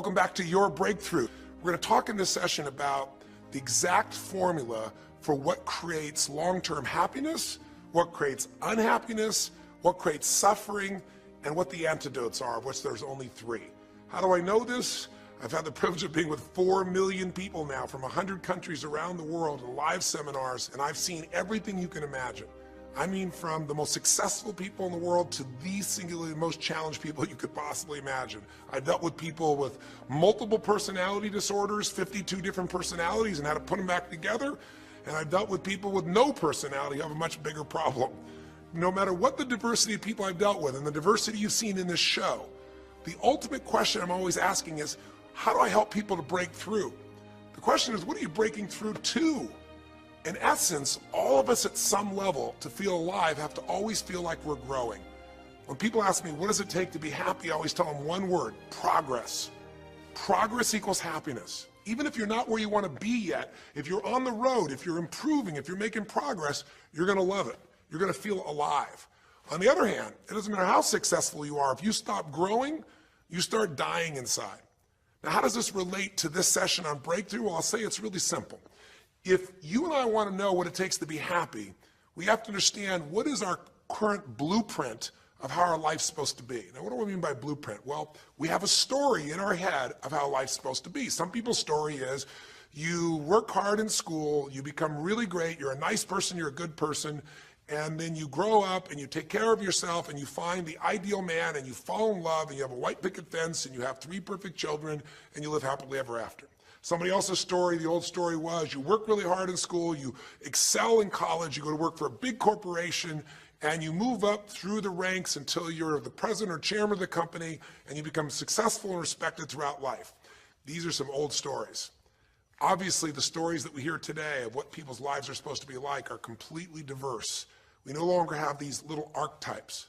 Welcome back to Your Breakthrough. We're going to talk in this session about the exact formula for what creates long-term happiness, what creates unhappiness, what creates suffering, and what the antidotes are, of which there's only 3. How do I know this? I've had the privilege of being with 4 million people now from 100 countries around the world in live seminars, and I've seen everything you can imagine. I mean, from the most successful people in the world to the singularly most challenged people you could possibly imagine. I've dealt with people with multiple personality disorders, 52 different personalities, and how to put them back together. And I've dealt with people with no personality who have a much bigger problem. No matter what the diversity of people I've dealt with and the diversity you've seen in this show, the ultimate question I'm always asking is, how do I help people to break through? The question is, what are you breaking through to? In essence, all of us at some level to feel alive have to always feel like we're growing. When people ask me, what does it take to be happy? I always tell them one word: progress. Progress equals happiness. Even if you're not where you want to be yet, if you're on the road, if you're improving, if you're making progress, you're going to love it. You're going to feel alive. On the other hand, it doesn't matter how successful you are. If you stop growing, you start dying inside. Now, how does this relate to this session on breakthrough? Well, I'll say it's really simple. If you and I want to know what it takes to be happy, we have to understand what is our current blueprint of how our life's supposed to be. Now, what do I mean by blueprint? Well, we have a story in our head of how life's supposed to be. Some people's story is you work hard in school, you become really great, you're a nice person, you're a good person, and then you grow up and you take care of yourself and you find the ideal man and you fall in love and you have a white picket fence and you have 3 perfect children and you live happily ever after. Somebody else's story, the old story was, you work really hard in school, you excel in college, you go to work for a big corporation, and you move up through the ranks until you're the president or chairman of the company, and you become successful and respected throughout life. These are some old stories. Obviously, the stories that we hear today of what people's lives are supposed to be like are completely diverse. We no longer have these little archetypes,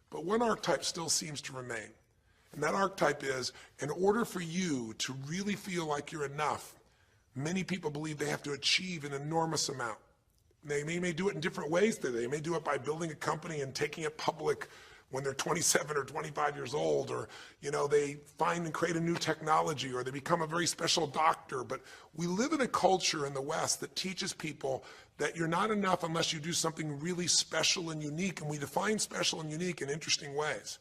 but one archetype still seems to remain. And that archetype is, in order for you to really feel like you're enough, many people believe they have to achieve an enormous amount. They may do it in different ways. They may do it by building a company and taking it public when they're 27 or 25 years old, or they find and create a new technology, or they become a very special doctor. But we live in a culture in the West that teaches people that you're not enough unless you do something really special and unique, and we define special and unique in interesting ways.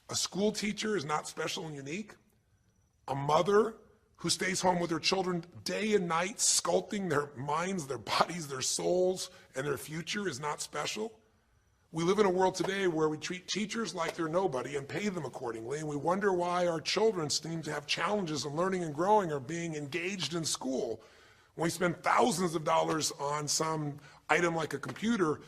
A school teacher is not special and unique. A mother who stays home with her children day and night, sculpting their minds, their bodies, their souls, and their future is not special. We live in a world today where we treat teachers like they're nobody and pay them accordingly, and we wonder why our children seem to have challenges in learning and growing or being engaged in school. When we spend thousands of dollars on some item like a computer,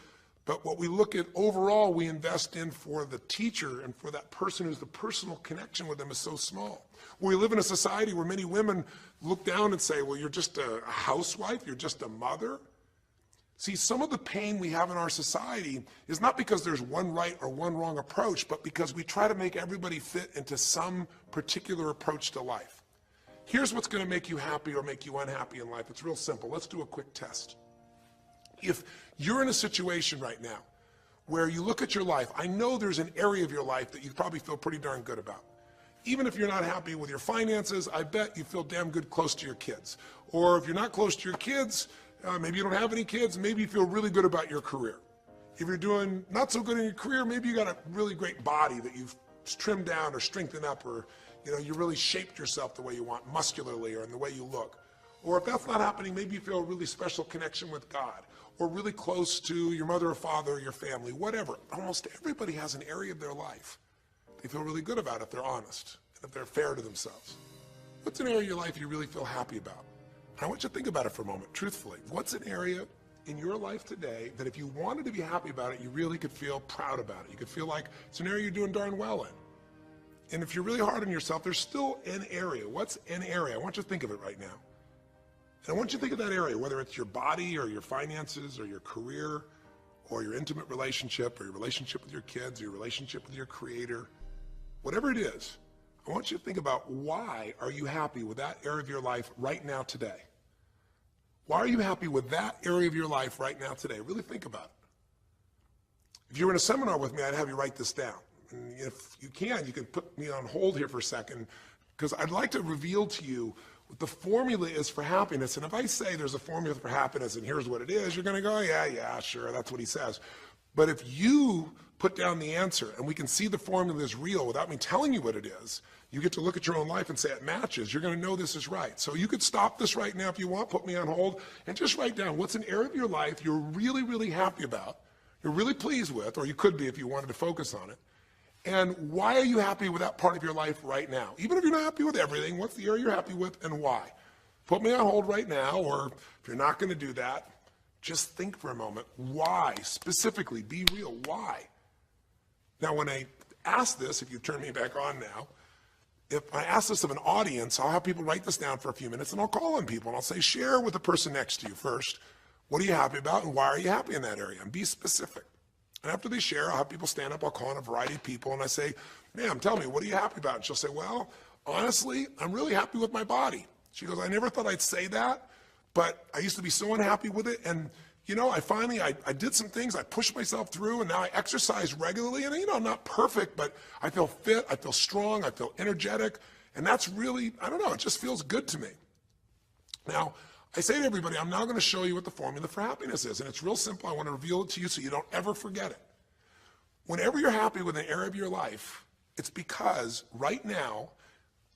but what we look at overall, we invest in for the teacher and for that person who's the personal connection with them is so small. We live in a society where many women look down and say, well, you're just a housewife, you're just a mother. See, some of the pain we have in our society is not because there's one right or one wrong approach, but because we try to make everybody fit into some particular approach to life. Here's what's going to make you happy or make you unhappy in life. It's real simple. Let's do a quick test. If you're in a situation right now where you look at your life, I know there's an area of your life that you probably feel pretty darn good about. Even if you're not happy with your finances, I bet you feel damn good close to your kids. Or if you're not close to your kids, maybe you don't have any kids, maybe you feel really good about your career. If you're doing not so good in your career, maybe you got a really great body that you've trimmed down or strengthened up, or you really shaped yourself the way you want, muscularly, or in the way you look. Or if that's not happening, maybe you feel a really special connection with God, or really close to your mother or father or your family, whatever. Almost everybody has an area of their life they feel really good about if they're honest and if they're fair to themselves. What's an area of your life you really feel happy about? I want you to think about it for a moment, truthfully. What's an area in your life today that if you wanted to be happy about it, you really could feel proud about it? You could feel like it's an area you're doing darn well in. And if you're really hard on yourself, there's still an area. What's an area? I want you to think of it right now. And I want you to think of that area, whether it's your body or your finances or your career or your intimate relationship or your relationship with your kids or your relationship with your creator, whatever it is. I want you to think about, why are you happy with that area of your life right now today? Why are you happy with that area of your life right now today? Really think about it. If you were in a seminar with me, I'd have you write this down. And if you can put me on hold here for a second. because I'd like to reveal to you what the formula is for happiness. And if I say there's a formula for happiness and here's what it is, you're going to go, yeah, sure, that's what he says. But if you put down the answer and we can see the formula is real without me telling you what it is, you get to look at your own life and say it matches. You're going to know this is right. So you could stop this right now if you want, put me on hold, and just write down what's an area of your life you're really, really happy about, you're really pleased with, or you could be if you wanted to focus on it. And why are you happy with that part of your life right now? Even if you're not happy with everything, what's the area you're happy with and why? Put me on hold right now, or if you're not going to do that, just think for a moment. Why? Specifically, be real. Why? Now, when I ask this, if you turn me back on now, if I ask this of an audience, I'll have people write this down for a few minutes, and I'll call on people, and I'll say, share with the person next to you first. What are you happy about, and why are you happy in that area? And be specific. And after they share, I'll have people stand up. I'll call on a variety of people, and I say, ma'am, tell me, what are you happy about? And she'll say, well, honestly, I'm really happy with my body. She goes, I never thought I'd say that, but I used to be so unhappy with it, and you know, I did some things, I pushed myself through, and now I exercise regularly, and you know, I'm not perfect, but I feel fit, I feel strong, I feel energetic, and that's really, I don't know, it just feels good to me. Now, I say to everybody, I'm now going to show you what the formula for happiness is, and it's real simple. I want to reveal it to you so you don't ever forget it. Whenever you're happy with an area of your life, it's because right now,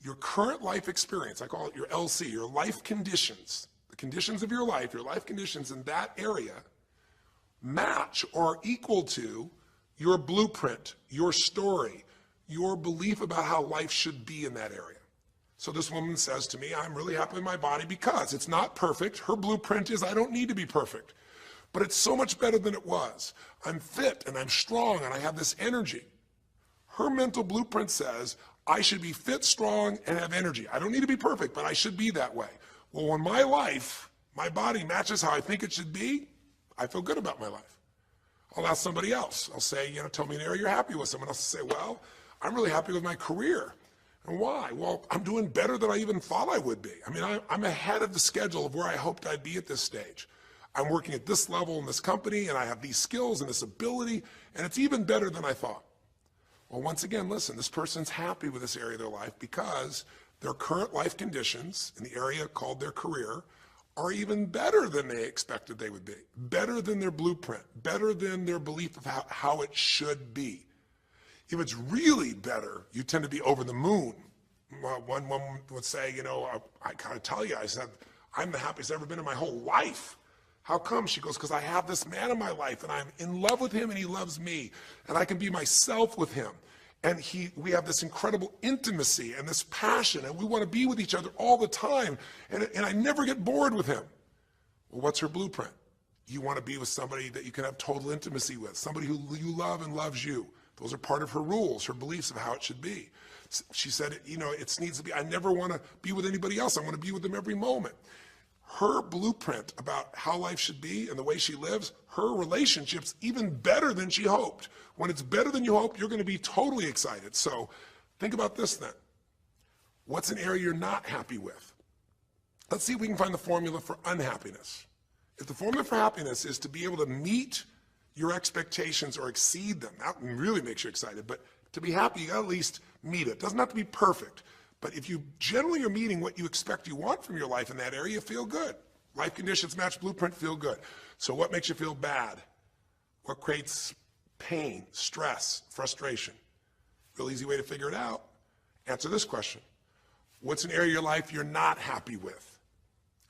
your current life experience, I call it your LC, your life conditions, the conditions of your life conditions in that area match or are equal to your blueprint, your story, your belief about how life should be in that area. So this woman says to me, I'm really happy with my body because it's not perfect. Her blueprint is I don't need to be perfect, but it's so much better than it was. I'm fit and I'm strong and I have this energy. Her mental blueprint says I should be fit, strong, and have energy. I don't need to be perfect, but I should be that way. Well, when my life, my body matches how I think it should be, I feel good about my life. I'll ask somebody else. I'll say, you know, tell me an area you're happy with. Someone else will say, well, I'm really happy with my career. And why? Well, I'm doing better than I even thought I would be. I mean, I'm ahead of the schedule of where I hoped I'd be at this stage. I'm working at this level in this company, and I have these skills and this ability, and it's even better than I thought. Well, once again, listen, this person's happy with this area of their life because their current life conditions in the area called their career are even better than they expected they would be, better than their blueprint, better than their belief of how it should be. If it's really better, you tend to be over the moon. One woman would say, you know, I gotta tell you, I said, I'm the happiest I've ever been in my whole life. How come? She goes, because I have this man in my life and I'm in love with him and he loves me and I can be myself with him. And we have this incredible intimacy and this passion and we want to be with each other all the time and I never get bored with him. Well, what's her blueprint? You want to be with somebody that you can have total intimacy with, somebody who you love and loves you. Those are part of her rules, her beliefs of how it should be. She said, you know, it needs to be, I never want to be with anybody else. I want to be with them every moment. Her blueprint about how life should be and the way she lives, her relationship's even better than she hoped. When it's better than you hope, you're going to be totally excited. So think about this then. What's an area you're not happy with? Let's see if we can find the formula for unhappiness. If the formula for happiness is to be able to meet your expectations or exceed them, that really makes you excited, but to be happy, you gotta at least meet it. Doesn't have to be perfect, but if you generally are meeting what you expect you want from your life in that area, you feel good. Life conditions match blueprint, feel good. So what makes you feel bad? What creates pain, stress, frustration? Real easy way to figure it out. Answer this question. What's an area of your life you're not happy with?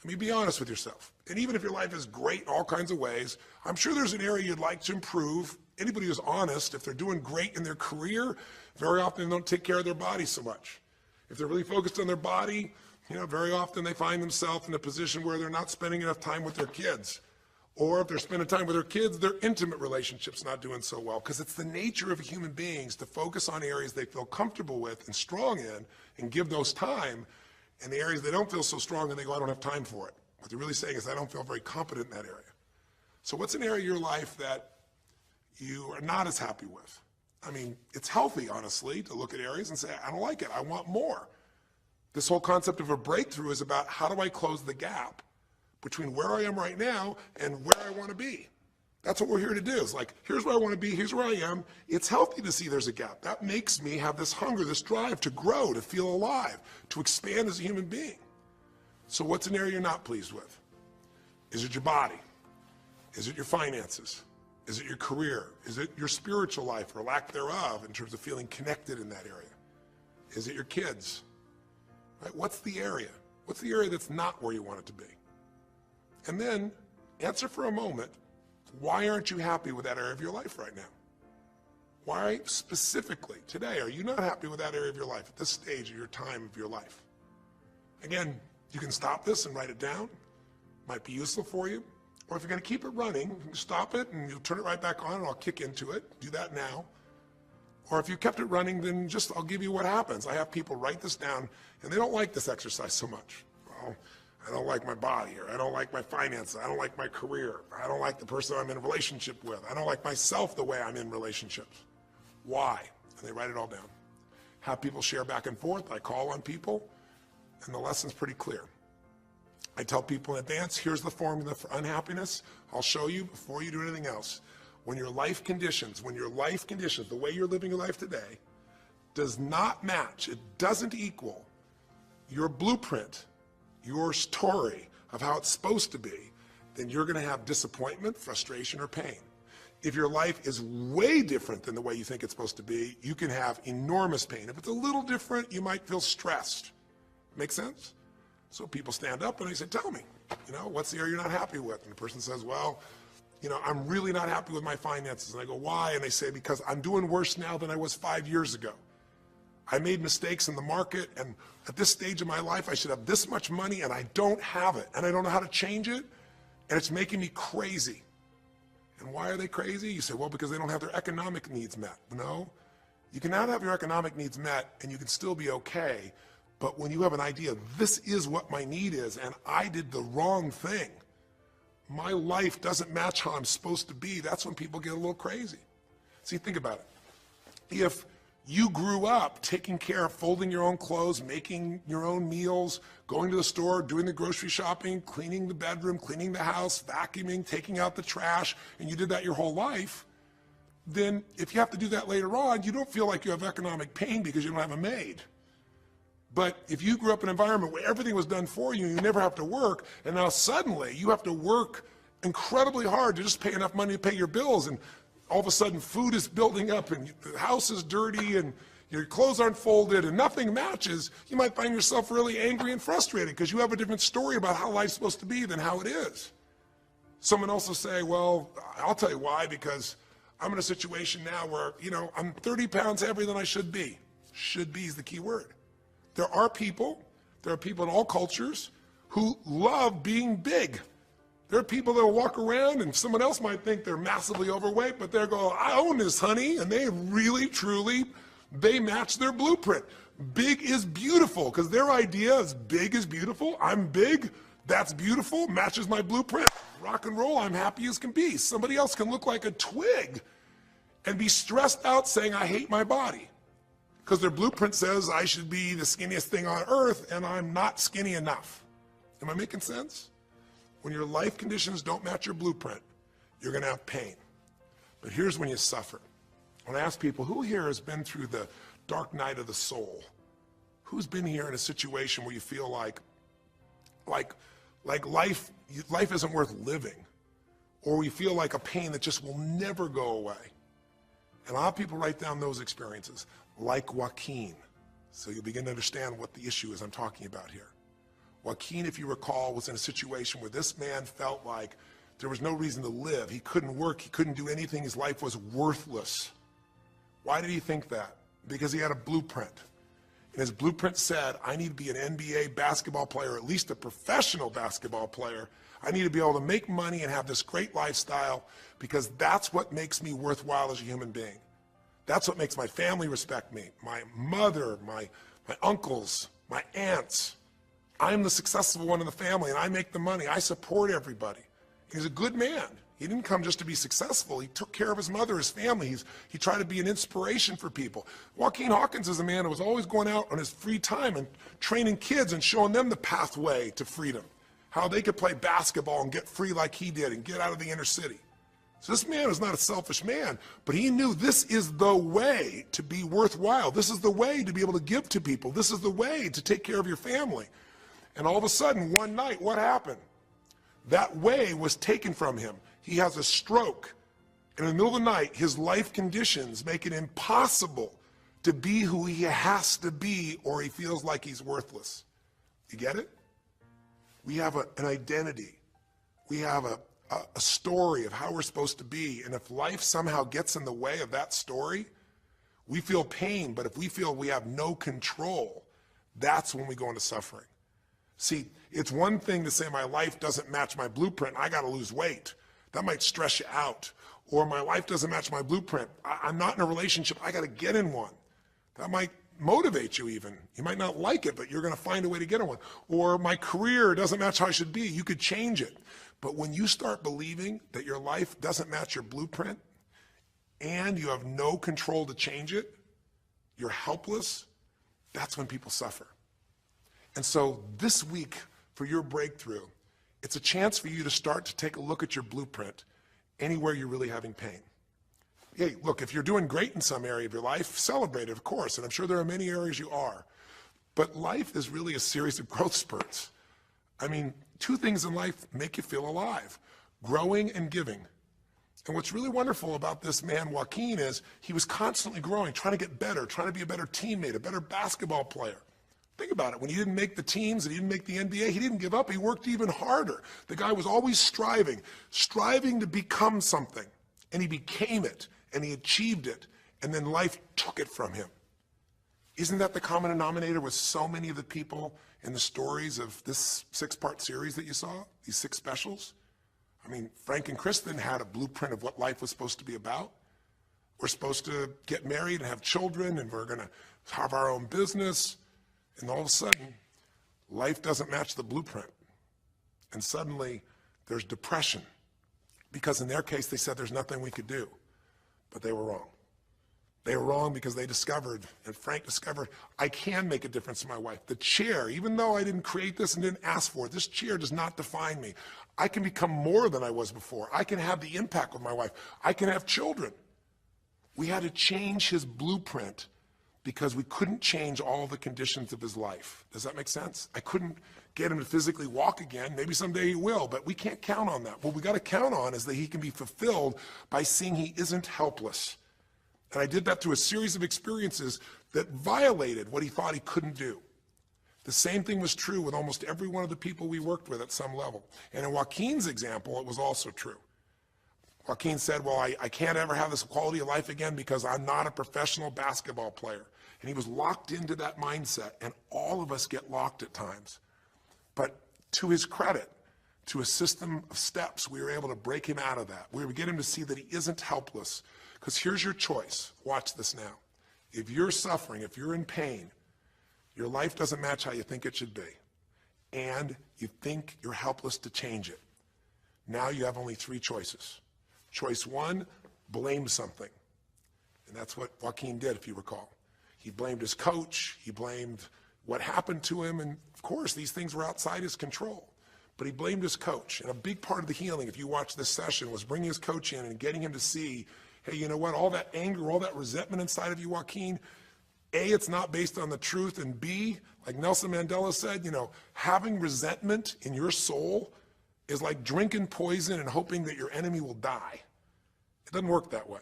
I mean, be honest with yourself. And even if your life is great in all kinds of ways, I'm sure there's an area you'd like to improve. Anybody who's honest, if they're doing great in their career, very often they don't take care of their body so much. If they're really focused on their body, you know, very often they find themselves in a position where they're not spending enough time with their kids. Or if they're spending time with their kids, their intimate relationship's not doing so well. Because it's the nature of human beings to focus on areas they feel comfortable with and strong in and give those time. And the areas they don't feel so strong and they go, I don't have time for it. What they're really saying is, I don't feel very competent in that area. So what's an area of your life that you are not as happy with? I mean, it's healthy, honestly, to look at areas and say, I don't like it, I want more. This whole concept of a breakthrough is about how do I close the gap between where I am right now and where I want to be. That's what we're here to do. It's like, here's where I want to be, here's where I am. It's healthy to see there's a gap. That makes me have this hunger, this drive to grow, to feel alive, to expand as a human being. So what's an area you're not pleased with? Is it your body? Is it your finances? Is it your career? Is it your spiritual life or lack thereof in terms of feeling connected in that area? Is it your kids? Right? What's the area? What's the area that's not where you want it to be? And then answer for a moment, why aren't you happy with that area of your life right now? Why specifically today are you not happy with that area of your life at this stage of your time of your life? Again, you can stop this and write it down. Might be useful for you. Or if you're going to keep it running, you can stop it and you'll turn it right back on and I'll kick into it. Do that now. Or if you kept it running, then I'll give you what happens. I have people write this down and they don't like this exercise so much. Well, I don't like my body, or I don't like my finances, I don't like my career, I don't like the person I'm in a relationship with, I don't like myself the way I'm in relationships. Why? And they write it all down. Have people share back and forth. I call on people, and the lesson's pretty clear. I tell people in advance, here's the formula for unhappiness. I'll show you before you do anything else. When your life conditions, the way you're living your life today, does not match, it doesn't equal your blueprint, your story of how it's supposed to be, then you're going to have disappointment, frustration, or pain. If your life is way different than the way you think it's supposed to be, you can have enormous pain. If it's a little different, you might feel stressed. Make sense? So people stand up and they say, tell me, what's the area you're not happy with? And the person says, well, I'm really not happy with my finances. And I go, why? And they say, because I'm doing worse now than I was 5 years ago. I made mistakes in the market, and at this stage of my life, I should have this much money, and I don't have it, and I don't know how to change it, and it's making me crazy. And why are they crazy? You say, well, because they don't have their economic needs met. No, you cannot have your economic needs met, and you can still be okay, but when you have an idea, this is what my need is, and I did the wrong thing, my life doesn't match how I'm supposed to be, that's when people get a little crazy. See, think about it. If you grew up taking care of folding your own clothes, making your own meals, going to the store, doing the grocery shopping, cleaning the bedroom, cleaning the house, vacuuming, taking out the trash, and you did that your whole life, then if you have to do that later on, you don't feel like you have economic pain because you don't have a maid. But if you grew up in an environment where everything was done for you, you never have to work, and now suddenly you have to work incredibly hard to just pay enough money to pay your bills, and all of a sudden food is building up and the house is dirty and your clothes aren't folded and nothing matches, you might find yourself really angry and frustrated because you have a different story about how life's supposed to be than how it is. Someone else will say, well, I'll tell you why, because I'm in a situation now where, I'm 30 pounds heavier than I should be. Should be is the key word. There are people in all cultures who love being big. There are people that will walk around and someone else might think they're massively overweight, but they're going, I own this, honey, and they really, truly, they match their blueprint. Big is beautiful, because their idea is big is beautiful. I'm big, that's beautiful, matches my blueprint. Rock and roll, I'm happy as can be. Somebody else can look like a twig and be stressed out saying, I hate my body, because their blueprint says I should be the skinniest thing on earth, and I'm not skinny enough. Am I making sense? When your life conditions don't match your blueprint, you're going to have pain. But here's when you suffer. When I ask people, who here has been through the dark night of the soul? Who's been here in a situation where you feel like life isn't worth living, or you feel like a pain that just will never go away? And a lot of people write down those experiences, like Joaquin. So you'll begin to understand what the issue is I'm talking about here. Joaquin, if you recall, was in a situation where this man felt like there was no reason to live. He couldn't work, he couldn't do anything, his life was worthless. Why did he think that? Because he had a blueprint. And his blueprint said, I need to be an NBA basketball player, at least a professional basketball player. I need to be able to make money and have this great lifestyle, because that's what makes me worthwhile as a human being. That's what makes my family respect me, my mother, my uncles, my aunts. I'm the successful one in the family, and I make the money. I support everybody. He's a good man. He didn't come just to be successful. He took care of his mother, his family. He tried to be an inspiration for people. Joaquin Hawkins is a man who was always going out on his free time and training kids and showing them the pathway to freedom, how they could play basketball and get free like he did and get out of the inner city. So this man is not a selfish man, but he knew this is the way to be worthwhile. This is the way to be able to give to people. This is the way to take care of your family. And all of a sudden, one night, what happened? That way was taken from him. He has a stroke. And in the middle of the night, his life conditions make it impossible to be who he has to be, or he feels like he's worthless. You get it? We have an identity. We have a story of how we're supposed to be. And if life somehow gets in the way of that story, we feel pain. But if we feel we have no control, that's when we go into suffering. See, it's one thing to say my life doesn't match my blueprint. I got to lose weight. That might stress you out. Or my life doesn't match my blueprint. I'm not in a relationship. I got to get in one. That might motivate you even. You might not like it, but you're going to find a way to get in one. Or my career doesn't match how I should be. You could change it. But when you start believing that your life doesn't match your blueprint and you have no control to change it, you're helpless, that's when people suffer. And so this week for your breakthrough, it's a chance for you to start to take a look at your blueprint anywhere you're really having pain. Hey, look, if you're doing great in some area of your life, celebrate it, of course, and I'm sure there are many areas you are. But life is really a series of growth spurts. I mean, two things in life make you feel alive: growing and giving. And what's really wonderful about this man, Joaquin, is he was constantly growing, trying to get better, trying to be a better teammate, a better basketball player. Think about it. When he didn't make the teams and he didn't make the NBA, he didn't give up. He worked even harder. The guy was always striving to become something. And he became it, and he achieved it, and then life took it from him. Isn't that the common denominator with so many of the people in the stories of this 6-part series that you saw, these 6 specials? I mean, Frank and Kristen had a blueprint of what life was supposed to be about. We're supposed to get married and have children, and we're going to have our own business. And all of a sudden, life doesn't match the blueprint. And suddenly, there's depression. Because in their case, they said there's nothing we could do. But they were wrong. They were wrong because they discovered, and Frank discovered, I can make a difference in my wife. The chair, even though I didn't create this and didn't ask for it, this chair does not define me. I can become more than I was before. I can have the impact with my wife. I can have children. We had to change his blueprint because we couldn't change all the conditions of his life. Does that make sense? I couldn't get him to physically walk again. Maybe someday he will, but we can't count on that. What we got to count on is that he can be fulfilled by seeing he isn't helpless. And I did that through a series of experiences that violated what he thought he couldn't do. The same thing was true with almost every one of the people we worked with at some level. And in Joaquin's example, it was also true. Joaquin said, well, I can't ever have this quality of life again because I'm not a professional basketball player. And he was locked into that mindset, and all of us get locked at times. But to his credit, to a system of steps, we were able to break him out of that. We were able to get him to see that he isn't helpless. Because here's your choice. Watch this now. If you're suffering, if you're in pain, your life doesn't match how you think it should be, and you think you're helpless to change it, now you have only 3 choices. Choice 1, blame something. And that's what Joaquin did, if you recall. He blamed his coach. He blamed what happened to him. And of course, these things were outside his control. But he blamed his coach. And a big part of the healing, if you watch this session, was bringing his coach in and getting him to see, hey, you know what? All that anger, all that resentment inside of you, Joaquin, A, it's not based on the truth. And B, like Nelson Mandela said, having resentment in your soul is like drinking poison and hoping that your enemy will die. It doesn't work that way.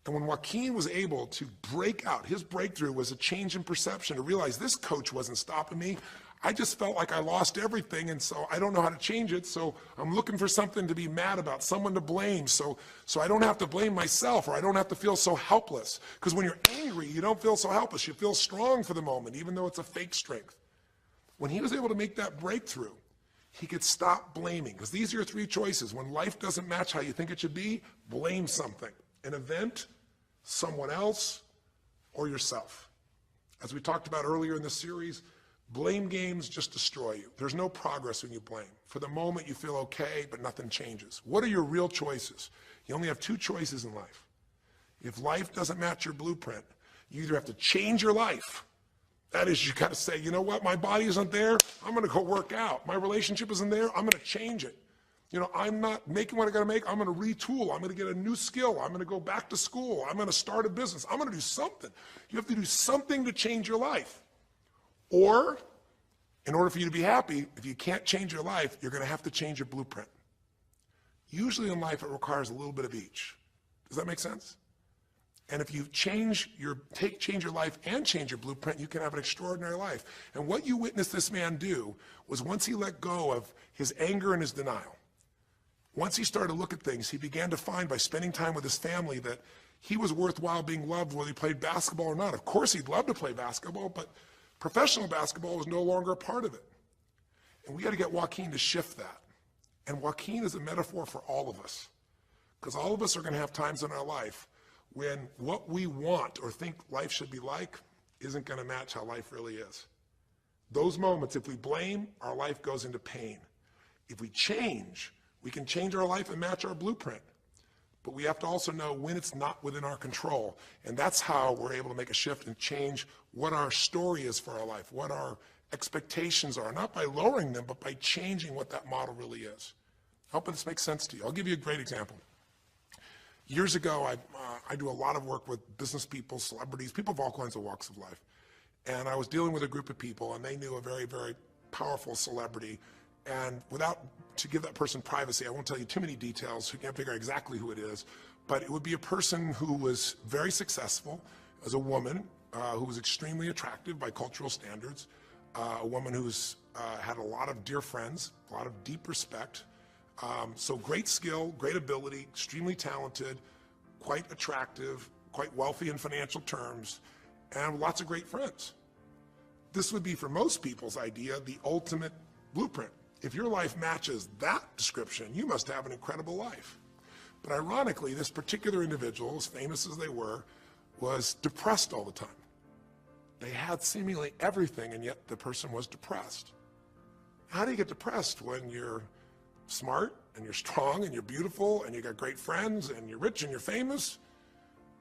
And when Joaquin was able to break out, his breakthrough was a change in perception, to realize this coach wasn't stopping me. I just felt like I lost everything, and so I don't know how to change it, so I'm looking for something to be mad about, someone to blame, so I don't have to blame myself, or I don't have to feel so helpless. Because when you're angry, you don't feel so helpless. You feel strong for the moment, even though it's a fake strength. When he was able to make that breakthrough, he could stop blaming. Because these are your 3 choices. When life doesn't match how you think it should be, blame something. An event, someone else, or yourself. As we talked about earlier in the series, blame games just destroy you. There's no progress when you blame. For the moment, you feel okay, but nothing changes. What are your real choices? You only have 2 choices in life. If life doesn't match your blueprint, you either have to change your life. That is, you got to say, you know what, my body isn't there, I'm going to go work out. My relationship isn't there, I'm going to change it. You know, I'm not making what I gotta make. I'm gonna retool. I'm gonna get a new skill. I'm gonna go back to school. I'm gonna start a business. I'm gonna do something. You have to do something to change your life. Or, in order for you to be happy, if you can't change your life, you're gonna have to change your blueprint. Usually in life, it requires a little bit of each. Does that make sense? And if you change your life and change your blueprint, you can have an extraordinary life. And what you witnessed this man do was once he let go of his anger and his denial, once he started to look at things, he began to find by spending time with his family that he was worthwhile being loved whether he played basketball or not. Of course, he'd love to play basketball, but professional basketball was no longer a part of it. And we got to get Joaquin to shift that. And Joaquin is a metaphor for all of us, because all of us are going to have times in our life when what we want or think life should be like isn't going to match how life really is. Those moments, if we blame, our life goes into pain. If we change, we can change our life and match our blueprint. But we have to also know when it's not within our control. And that's how we're able to make a shift and change what our story is for our life, what our expectations are, not by lowering them, but by changing what that model really is. I hope this makes sense to you. I'll give you a great example. Years ago, I do a lot of work with business people, celebrities, people of all kinds of walks of life. And I was dealing with a group of people, and they knew a very, very powerful celebrity. And to give that person privacy, I won't tell you too many details, you can't figure out exactly who it is, but it would be a person who was very successful as a woman, who was extremely attractive by cultural standards, a woman who's had a lot of dear friends, a lot of deep respect, so great skill, great ability, extremely talented, quite attractive, quite wealthy in financial terms, and lots of great friends. This would be, for most people's idea, the ultimate blueprint. If your life matches that description, you must have an incredible life. But ironically, this particular individual, as famous as they were, was depressed all the time. They had seemingly everything, and yet the person was depressed. How do you get depressed when you're smart, and you're strong, and you're beautiful, and you got great friends, and you're rich, and you're famous?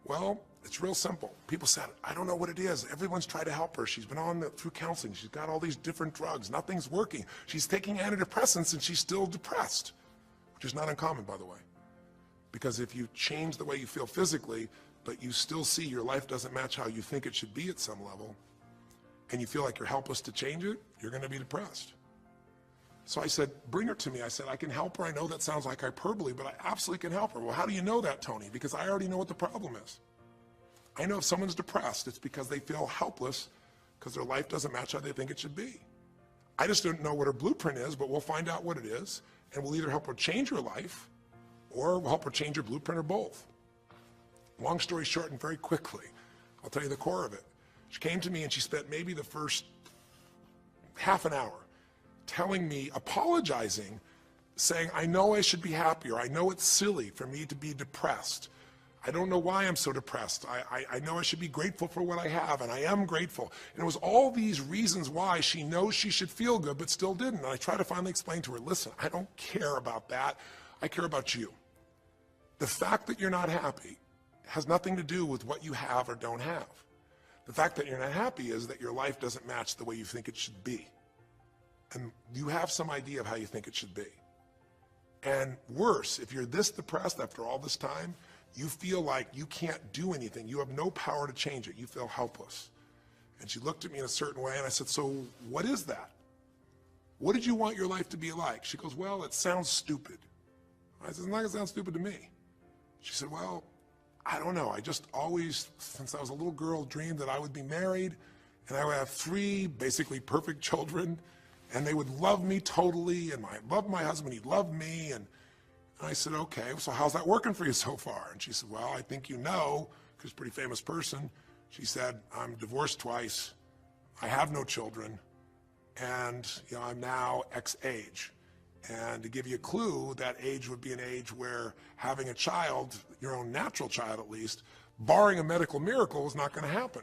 Well, it's real simple. People said, I don't know what it is. Everyone's tried to help her. She's been through counseling. She's got all these different drugs. Nothing's working. She's taking antidepressants, and she's still depressed, which is not uncommon, by the way. Because if you change the way you feel physically, but you still see your life doesn't match how you think it should be at some level, and you feel like you're helpless to change it, you're going to be depressed. So I said, bring her to me. I said, I can help her. I know that sounds like hyperbole, but I absolutely can help her. Well, how do you know that, Tony? Because I already know what the problem is. I know if someone's depressed, it's because they feel helpless because their life doesn't match how they think it should be. I just don't know what her blueprint is, but we'll find out what it is, and we'll either help her change her life or we'll help her change her blueprint, or both. Long story short, and very quickly, I'll tell you the core of it. She came to me and she spent maybe the first half an hour telling me, apologizing, saying, I know I should be happier. I know it's silly for me to be depressed. I don't know why I'm so depressed. I know I should be grateful for what I have, and I am grateful. And it was all these reasons why she knows she should feel good, but still didn't. And I tried to finally explain to her, listen, I don't care about that. I care about you. The fact that you're not happy has nothing to do with what you have or don't have. The fact that you're not happy is that your life doesn't match the way you think it should be. And you have some idea of how you think it should be. And worse, if you're this depressed after all this time, you feel like you can't do anything. You have no power to change it. You feel helpless. And she looked at me in a certain way, and I said, so what is that? What did you want your life to be like? She goes, well, it sounds stupid. I said, it's not going to sound stupid to me. She said, well, I don't know. I just always, since I was a little girl, dreamed that I would be married, and I would have 3 basically perfect children, and they would love me totally, and I loved my husband, he loved me, and I said, okay, so how's that working for you so far? And she said, well, I think you know, because she's a pretty famous person. She said, I'm divorced twice, I have no children, and I'm now X age. And to give you a clue, that age would be an age where having a child, your own natural child at least, barring a medical miracle, is not going to happen.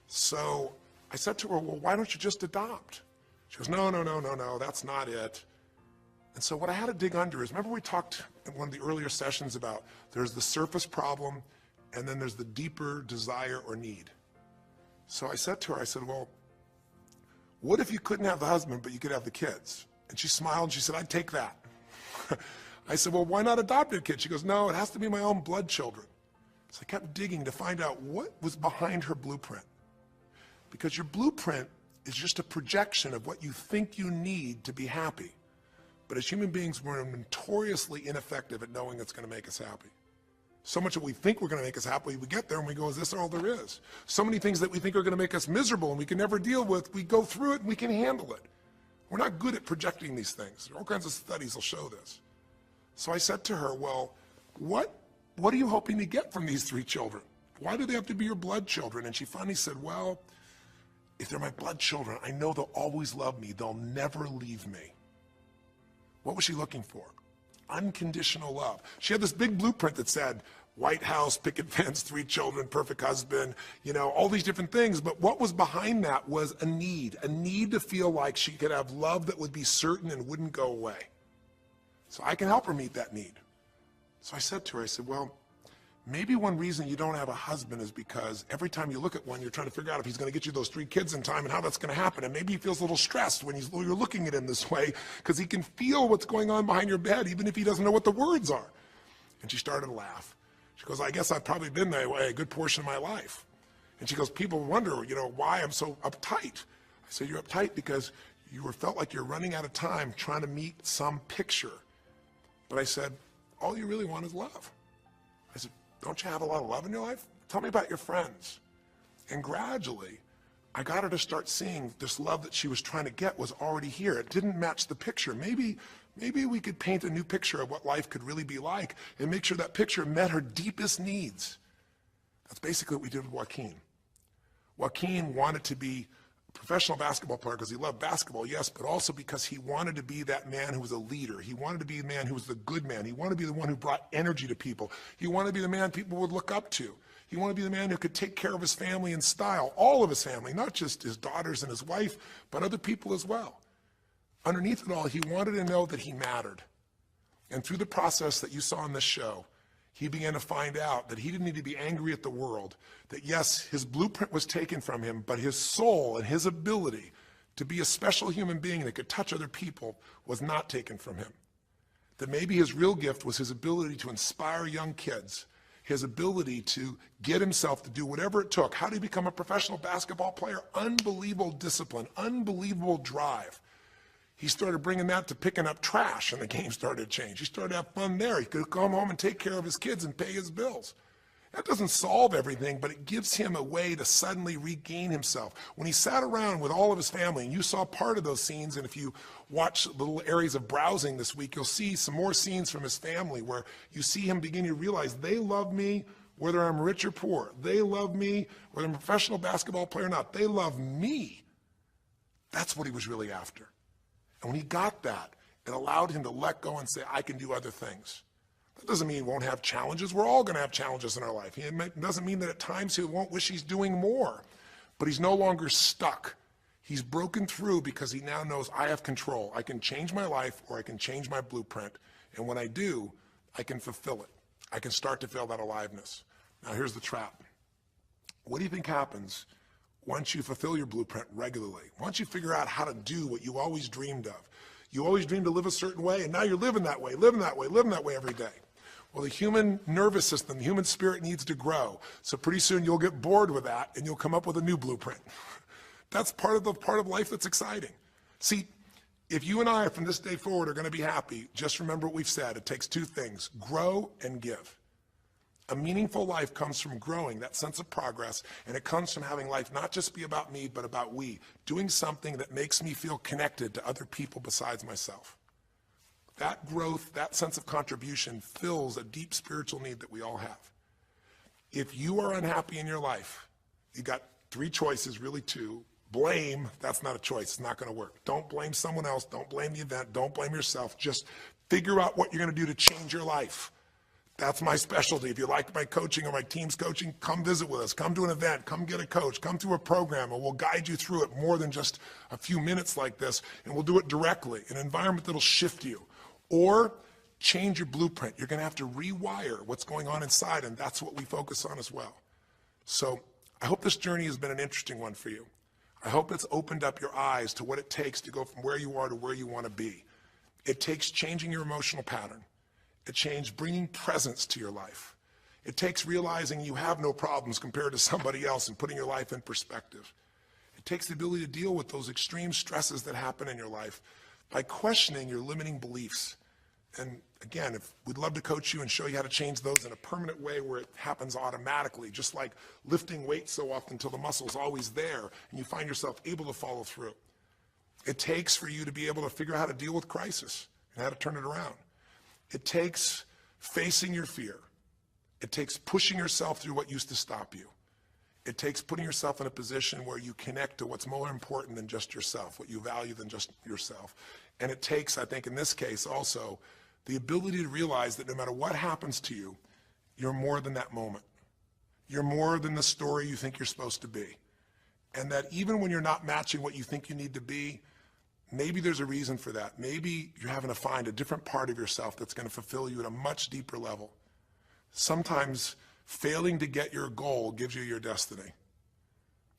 So I said to her, well, why don't you just adopt? She goes, no, that's not it. And so what I had to dig under is, remember we talked in one of the earlier sessions about there's the surface problem and then there's the deeper desire or need. So I said to her, I said, well, what if you couldn't have the husband but you could have the kids? And she smiled and she said, I'd take that. I said, well, why not adopted kids? She goes, no, it has to be my own blood children. So I kept digging to find out what was behind her blueprint. Because your blueprint is just a projection of what you think you need to be happy. But as human beings, we're notoriously ineffective at knowing it's going to make us happy. So much that we think we're going to make us happy, we get there and we go, is this all there is? So many things that we think are going to make us miserable and we can never deal with, we go through it and we can handle it. We're not good at projecting these things. All kinds of studies will show this. So I said to her, well, what are you hoping to get from these 3 children? Why do they have to be your blood children? And she finally said, well, if they're my blood children, I know they'll always love me. They'll never leave me. What was she looking for? Unconditional love. She had this big blueprint that said, White House, picket fence, 3 children, perfect husband, all these different things. But what was behind that was a need to feel like she could have love that would be certain and wouldn't go away. So I can help her meet that need. So I said to her, I said, well, maybe one reason you don't have a husband is because every time you look at one, you're trying to figure out if he's going to get you those 3 kids in time and how that's going to happen. And maybe he feels a little stressed when you're looking at him this way because he can feel what's going on behind your bed, even if he doesn't know what the words are. And she started to laugh. She goes, I guess I've probably been that way a good portion of my life. And she goes, people wonder, why I'm so uptight. I said, you're uptight because you felt like you're running out of time trying to meet some picture. But I said, all you really want is love. I said, don't you have a lot of love in your life? Tell me about your friends. And gradually, I got her to start seeing this love that she was trying to get was already here. It didn't match the picture. Maybe we could paint a new picture of what life could really be like and make sure that picture met her deepest needs. That's basically what we did with Joaquin. Joaquin wanted to be a professional basketball player because he loved basketball, yes, but also because he wanted to be that man who was a leader. He wanted to be the man who was the good man. He wanted to be the one who brought energy to people. He wanted to be the man people would look up to. He wanted to be the man who could take care of his family in style, all of his family, not just his daughters and his wife, but other people as well. Underneath it all, he wanted to know that he mattered. And through the process that you saw in this show, he began to find out that he didn't need to be angry at the world, that yes, his blueprint was taken from him, but his soul and his ability to be a special human being that could touch other people was not taken from him. That maybe his real gift was his ability to inspire young kids, his ability to get himself to do whatever it took. How did he become a professional basketball player? Unbelievable discipline, unbelievable drive. He started bringing that to picking up trash, and the game started to change. He started to have fun there. He could come home and take care of his kids and pay his bills. That doesn't solve everything, but it gives him a way to suddenly regain himself. When he sat around with all of his family, and you saw part of those scenes, and if you watch little areas of browsing this week, you'll see some more scenes from his family where you see him beginning to realize they love me whether I'm rich or poor. They love me whether I'm a professional basketball player or not. They love me. That's what he was really after. And when he got that, it allowed him to let go and say, I can do other things. That doesn't mean he won't have challenges. We're all going to have challenges in our life. It doesn't mean that at times he won't wish he's doing more. But he's no longer stuck. He's broken through because he now knows I have control. I can change my life or I can change my blueprint. And when I do, I can fulfill it. I can start to feel that aliveness. Now here's the trap. What do you think happens once you fulfill your blueprint regularly? Once you figure out how to do what you always dreamed of? You always dreamed to live a certain way, and now you're living that way every day. Well, the human nervous system, the human spirit needs to grow. So pretty soon you'll get bored with that, and you'll come up with a new blueprint. That's part of life that's exciting. See, if you and I from this day forward are going to be happy, just remember what we've said. It takes 2 things, grow and give. A meaningful life comes from growing, that sense of progress, and it comes from having life not just be about me, but about we, doing something that makes me feel connected to other people besides myself. That growth, that sense of contribution fills a deep spiritual need that we all have. If you are unhappy in your life, you got 3 choices, really 2. Blame, that's not a choice, it's not going to work. Don't blame someone else, don't blame the event, don't blame yourself. Just figure out what you're going to do to change your life. That's my specialty. If you like my coaching or my team's coaching, come visit with us. Come to an event. Come get a coach. Come to a program, and we'll guide you through it more than just a few minutes like this, and we'll do it directly, an environment that'll shift you. Or change your blueprint. You're going to have to rewire what's going on inside, and that's what we focus on as well. So I hope this journey has been an interesting one for you. I hope it's opened up your eyes to what it takes to go from where you are to where you want to be. It takes changing your emotional pattern. It takes bringing presence to your life. It takes realizing you have no problems compared to somebody else and putting your life in perspective. It takes the ability to deal with those extreme stresses that happen in your life by questioning your limiting beliefs. And again, we'd love to coach you and show you how to change those in a permanent way where it happens automatically, just like lifting weights so often until the muscle's always there and you find yourself able to follow through. It takes for you to be able to figure out how to deal with crisis and how to turn it around. It takes facing your fear. It takes pushing yourself through what used to stop you. It takes putting yourself in a position where you connect to what's more important than just yourself, what you value than just yourself. And it takes, I think in this case also, the ability to realize that no matter what happens to you, you're more than that moment. You're more than the story you think you're supposed to be. And that even when you're not matching what you think you need to be, maybe there's a reason for that. Maybe you're having to find a different part of yourself that's going to fulfill you at a much deeper level. Sometimes failing to get your goal gives you your destiny.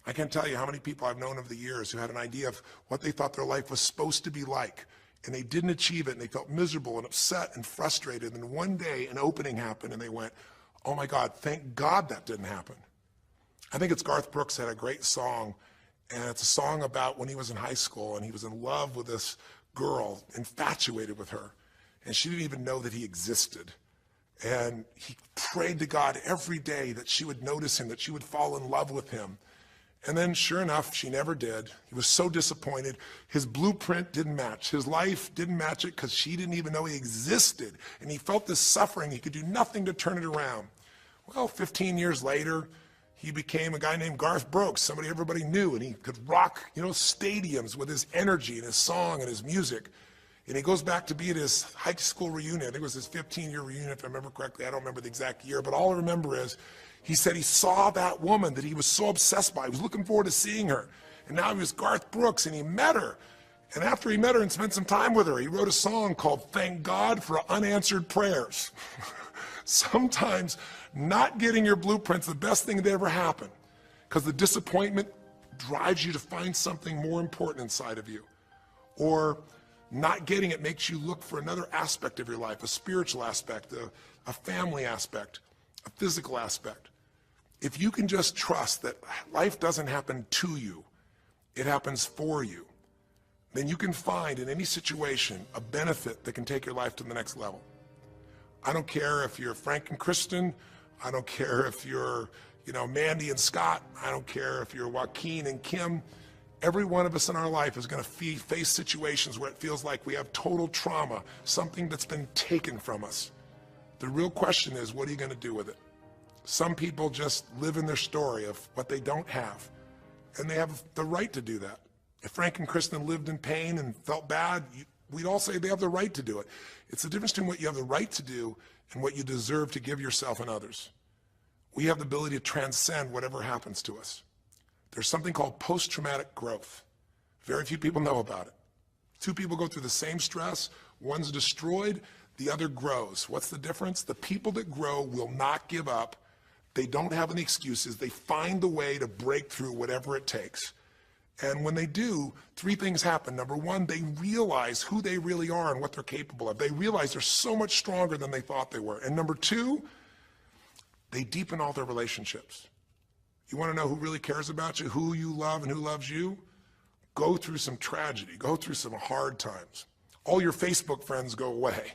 I can't tell you how many people I've known over the years who had an idea of what they thought their life was supposed to be like, and they didn't achieve it, and they felt miserable and upset and frustrated, and one day an opening happened, and they went, oh my God, thank God that didn't happen. I think it's Garth Brooks had a great song, and it's a song about when he was in high school, and he was in love with this girl, infatuated with her, and she didn't even know that he existed. And he prayed to God every day that she would notice him, that she would fall in love with him. And then sure enough, she never did. He was so disappointed. His blueprint didn't match. His life didn't match it because she didn't even know he existed. And he felt this suffering. He could do nothing to turn it around. Well, 15 years later, he became a guy named Garth Brooks, somebody everybody knew, and he could rock, stadiums with his energy and his song and his music. And he goes back to be at his high school reunion. I think it was his 15-year reunion, if I remember correctly. I don't remember the exact year, but all I remember is he said he saw that woman that he was so obsessed by. He was looking forward to seeing her. And now he was Garth Brooks, and he met her. And after he met her and spent some time with her, he wrote a song called Thank God for Unanswered Prayers. Sometimes not getting your blueprint's the best thing that ever happened, because the disappointment drives you to find something more important inside of you. Or not getting it makes you look for another aspect of your life, a spiritual aspect, a family aspect, a physical aspect. If you can just trust that life doesn't happen to you, it happens for you, then you can find in any situation a benefit that can take your life to the next level. I don't care if you're Frank and Kristen. I don't care if you're, Mandy and Scott. I don't care if you're Joaquin and Kim. Every one of us in our life is going to face situations where it feels like we have total trauma, something that's been taken from us. The real question is, what are you going to do with it? Some people just live in their story of what they don't have, and they have the right to do that. If Frank and Kristen lived in pain and felt bad, we'd all say they have the right to do it. It's the difference between what you have the right to do and what you deserve to give yourself and others. We have the ability to transcend whatever happens to us. There's something called post-traumatic growth. Very few people know about it. Two people go through the same stress. One's destroyed, the other grows. What's the difference? The people that grow will not give up. They don't have any excuses. They find the way to break through whatever it takes. And when they do, three things happen. Number one, they realize who they really are and what they're capable of. They realize they're so much stronger than they thought they were. And number two, they deepen all their relationships. You want to know who really cares about you, who you love and who loves you? Go through some tragedy, go through some hard times. All your Facebook friends go away.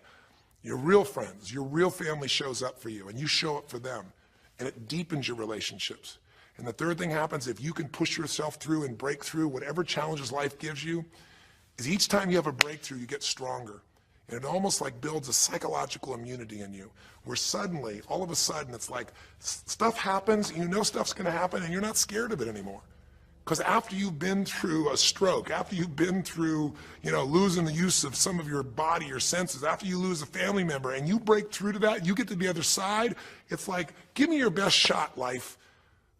Your real friends, your real family shows up for you, and you show up for them, and it deepens your relationships. And the third thing happens, if you can push yourself through and break through whatever challenges life gives you, is each time you have a breakthrough, you get stronger. And it almost like builds a psychological immunity in you, where suddenly, all of a sudden, it's like stuff happens, and you know stuff's going to happen, and you're not scared of it anymore. Because after you've been through a stroke, after you've been through, losing the use of some of your body, your senses, after you lose a family member, and you break through to that, you get to the other side, it's like, give me your best shot, life.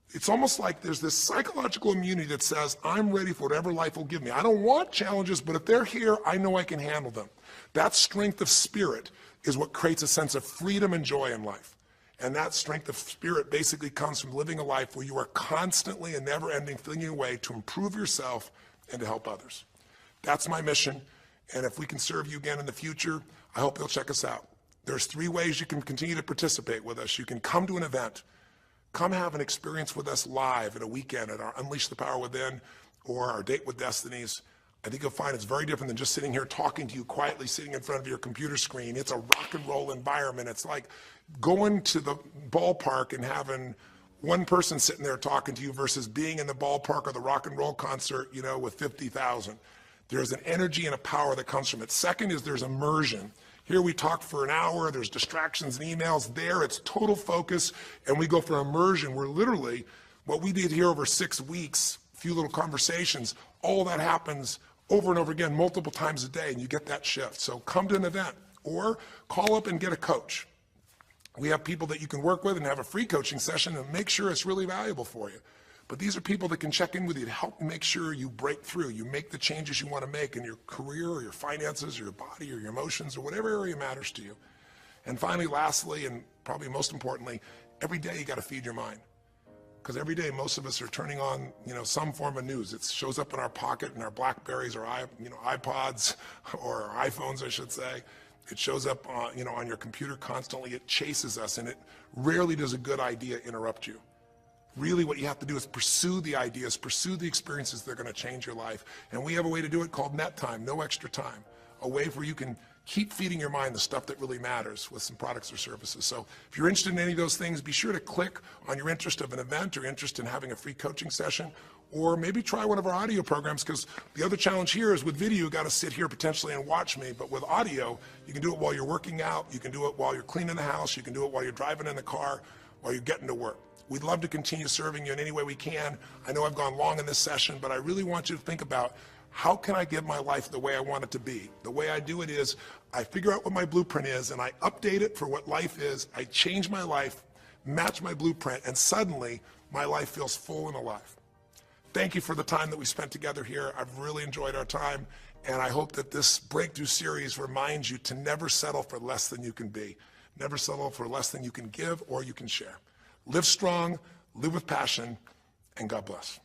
It's almost like there's this psychological immunity that says, I'm ready for whatever life will give me. I don't want challenges, but if they're here, I know I can handle them. That strength of spirit is what creates a sense of freedom and joy in life. And that strength of spirit basically comes from living a life where you are constantly and never ending finding a way to improve yourself and to help others. That's my mission. And if we can serve you again in the future, I hope you'll check us out. There's 3 ways you can continue to participate with us. You can come to an event, come have an experience with us live at a weekend at our Unleash the Power Within or our Date with Destinies. I think you'll find it's very different than just sitting here talking to you quietly, sitting in front of your computer screen. It's a rock and roll environment. It's like going to the ballpark and having one person sitting there talking to you versus being in the ballpark or the rock and roll concert, you know, with 50,000. There's an energy and a power that comes from it. Second is there's immersion. Here we talk for an hour, there's distractions and emails. There it's total focus, and we go for immersion where literally what we did here over 6 weeks, a few little conversations, all that happens over and over again, multiple times a day, and you get that shift. So come to an event or call up and get a coach. We have people that you can work with and have a free coaching session and make sure it's really valuable for you. But these are people that can check in with you to help make sure you break through, you make the changes you want to make in your career or your finances or your body or your emotions or whatever area matters to you. And finally, lastly, and probably most importantly, every day you got to feed your mind. Because every day most of us are turning on, you know, some form of news. It shows up in our pocket, in our Blackberries or iPods or our iPhones, I should say. It shows up on, you know, on your computer constantly. It chases us, and it rarely does a good idea interrupt you. Really what you have to do is pursue the ideas, pursue the experiences that are going to change your life. And we have a way to do it called net time, no extra time. A way where you can keep feeding your mind the stuff that really matters with some products or services. So if you're interested in any of those things, be sure to click on your interest of an event or interest in having a free coaching session, or maybe try one of our audio programs, because the other challenge here is with video, you got to sit here potentially and watch me, but with audio, you can do it while you're working out, you can do it while you're cleaning the house, you can do it while you're driving in the car, while you're getting to work. We'd love to continue serving you in any way we can. I know I've gone long in this session, but I really want you to think about, how can I give my life the way I want it to be? The way I do it is I figure out what my blueprint is and I update it for what life is. I change my life, match my blueprint, and suddenly my life feels full and alive. Thank you for the time that we spent together here. I've really enjoyed our time, and I hope that this breakthrough series reminds you to never settle for less than you can be. Never settle for less than you can give or you can share. Live strong, live with passion, and God bless.